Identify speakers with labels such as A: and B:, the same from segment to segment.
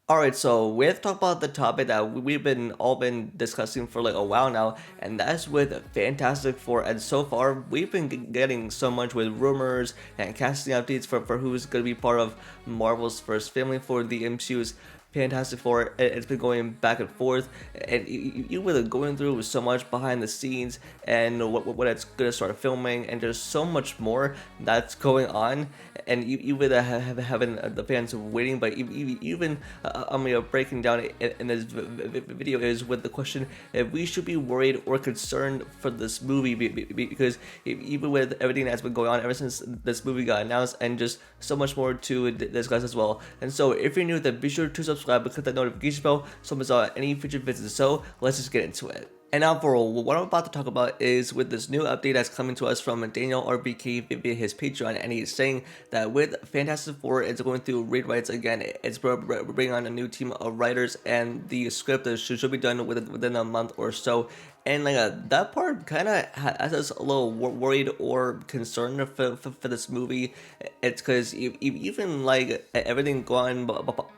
A: All right, so we have to talk about the topic that we've been all been discussing for like a while now, and that's with Fantastic Four. And so far, we've been getting so much with rumors and casting updates for who's going to be part of Marvel's first family for the MCU's Fantastic Four. It's been going back and forth, and you were going through so much behind the scenes and what it's gonna start filming, and there's so much more that's going on, and you would have having the fans waiting. But even I'm breaking down in this video is with the question if we should be worried or concerned for this movie because even with everything that's been going on ever since this movie got announced, and just so much more to discuss as well. And so if you're new, then be sure to subscribe and click that notification bell so you miss out any future visits. So let's just get into it. And now for what I'm about to talk about is with this new update that's coming to us from Daniel RBK via his Patreon, and he's saying that with Fantastic Four, it's going through rewrites again. It's bringing on a new team of writers, and the script should be done within a month or so. And like that part kind of has us a little worried or concerned for this movie. It's because even like everything going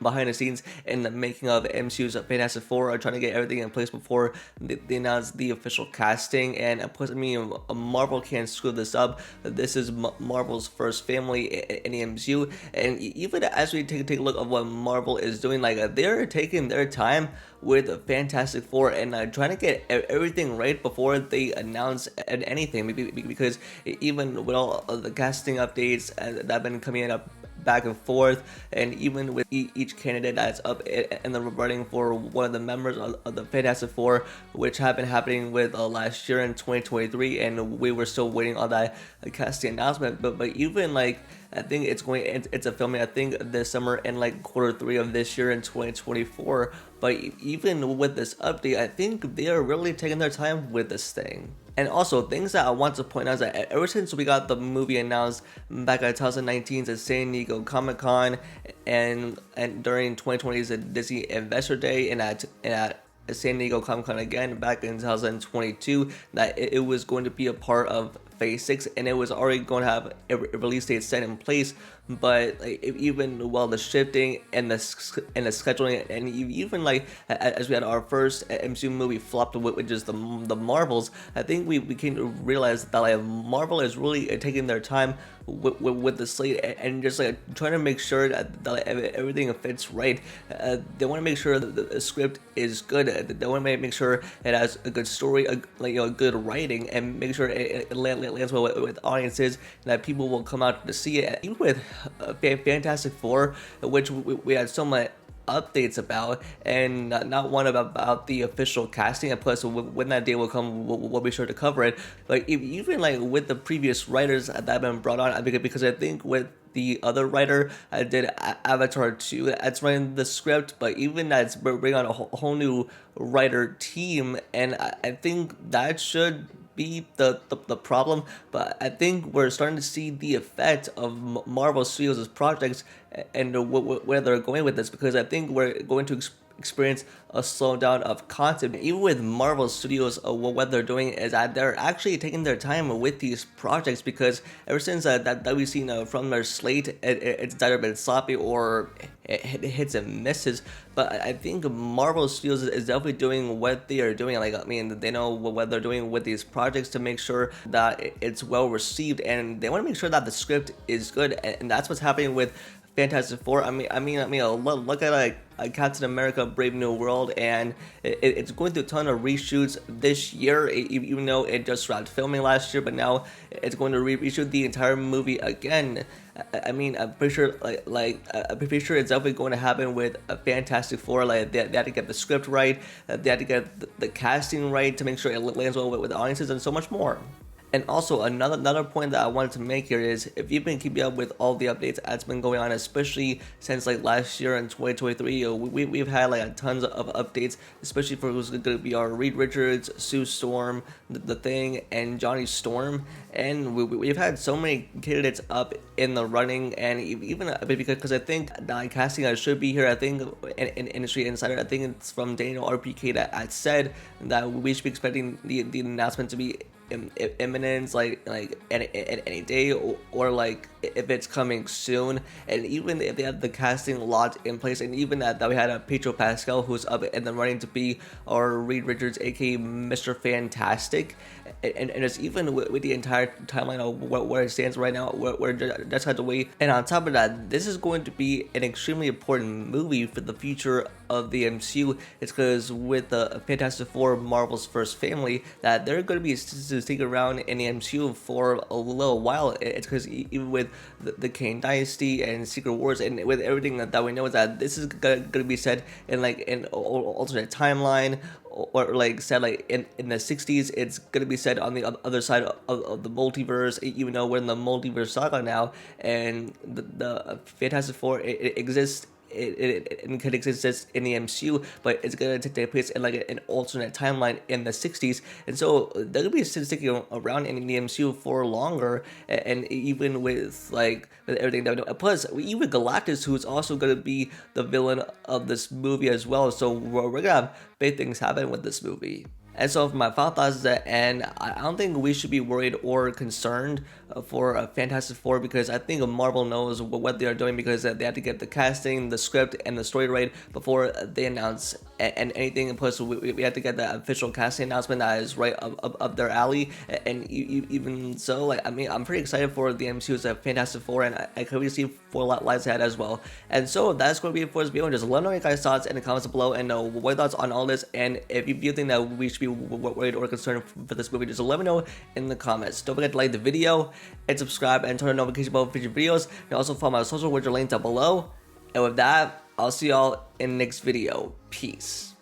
A: behind the scenes in the making of MCU's Fantastic Four are trying to get everything in place before they announce the official casting. And of course, I mean, Marvel can't screw this up. This is Marvel's first family in the MCU, and even as we take a look at what Marvel is doing, like they're taking their time with Fantastic Four and trying to get everything right before they announce anything. Because even with all of the casting updates that have been coming up back and forth, and even with each candidate that's up in the running for one of the members of the Fantastic Four, which have been happening with last year in 2023, and we were still waiting on that casting announcement. But even like I think it's a filming I think this summer in like quarter 3 of this year in 2024. But even with this update, I think they are really taking their time with this thing. And also, things that I want to point out is that ever since we got the movie announced back at 2019's San Diego Comic-Con, and during 2020's Disney Investor Day, and at San Diego Comic-Con again back in 2022, that it was going to be a part of Phase 6, and it was already going to have a release date set in place. But like, even the shifting and the scheduling, and even like as we had our first MCU movie flopped with just the Marvels, I think we came to realize that like Marvel is really taking their time with the slate, and just like trying to make sure that like, everything fits right. They want to make sure that the script is good. They want to make sure it has a good story, good writing, and make sure it lands well with audiences, and that people will come out to see it. Even with Fantastic Four, which we had so much updates about, and not one about the official casting. And plus, when that day will come, we'll be sure to cover it. Like even like with the previous writers that have been brought on, because I think with the other writer did Avatar 2 that's writing the script, but even that's bringing on a whole new writer team, and I think that should be the problem. But I think we're starting to see the effect of Marvel Studios' projects and where they're going with this, because I think we're going to experience a slowdown of content. Even with Marvel Studios, what they're doing is that they're actually taking their time with these projects, because ever since that we've seen from their slate, it's either been sloppy or it hits and misses. But I think Marvel Studios is definitely doing what they are doing. Like, I mean, they know what they're doing with these projects to make sure that it's well received, and they want to make sure that the script is good, and that's what's happening with Fantastic Four. I mean, look at like Captain America: Brave New World, and it's going through a ton of reshoots this year, even though it just wrapped filming last year. But now it's going to reshoot the entire movie again. I mean, I'm pretty sure I'm pretty sure it's definitely going to happen with a Fantastic Four. Like they had to get the script right, they had to get the casting right to make sure it lands well with the audiences, and so much more. And also another point that I wanted to make here is, if you've been keeping up with all the updates that's been going on, especially since like last year in 2023, we've had like tons of updates, especially for who's going to be our Reed Richards, Sue Storm, the Thing, and Johnny Storm. And we've had so many candidates up in the running, and even because I think that casting should be here. I think in Industry Insider, I think it's from Daniel RPK that said that we should be expecting the announcement to be imminent, like any day, or like if it's coming soon. And even if they have the casting locked in place, and even that we had a Pedro Pascal who's up in the running to be our Reed Richards, aka Mr. Fantastic, and it's even with the entire timeline of where it stands right now, where that's had to wait. And on top of that, this is going to be an extremely important movie for the future of the MCU. It's because with the Fantastic Four, Marvel's first family, that they're going to be sticking around in the MCU for a little while. It's because even with the Kane Dynasty and Secret Wars, and with everything that we know, is that this is going to be set in like an alternate timeline, or like said like in the 60s. It's gonna be said on the other side of the multiverse, even though we're in the multiverse saga now, and the Fantastic Four, it exists. It could exist in the MCU, but it's gonna take place in like an alternate timeline in the 60s, and so they're gonna be sticking around in the MCU for longer. And even with everything that we know, plus even Galactus, who's also gonna be the villain of this movie as well. So we're gonna have big things happen with this movie. And so for my final thoughts is that, and I don't think we should be worried or concerned for Fantastic Four, because I think Marvel knows what they are doing, because they have to get the casting, the script, and the story right before they announce and anything. Plus, we have to get the official casting announcement that is right up their alley. And even so, like, I mean, I'm pretty excited for the MCU's Fantastic Four, and I can really see for a lot lies ahead as well. And so that's going to be it for this video. Just let me know your guys' thoughts in the comments below, and what thoughts on all this. And if you think that we should be worried or concerned for this movie, just let me know in the comments. Don't forget to like the video and subscribe and turn on notification bell for future videos. And also follow my social, which are linked down below. And with that, I'll see y'all in the next video. Peace.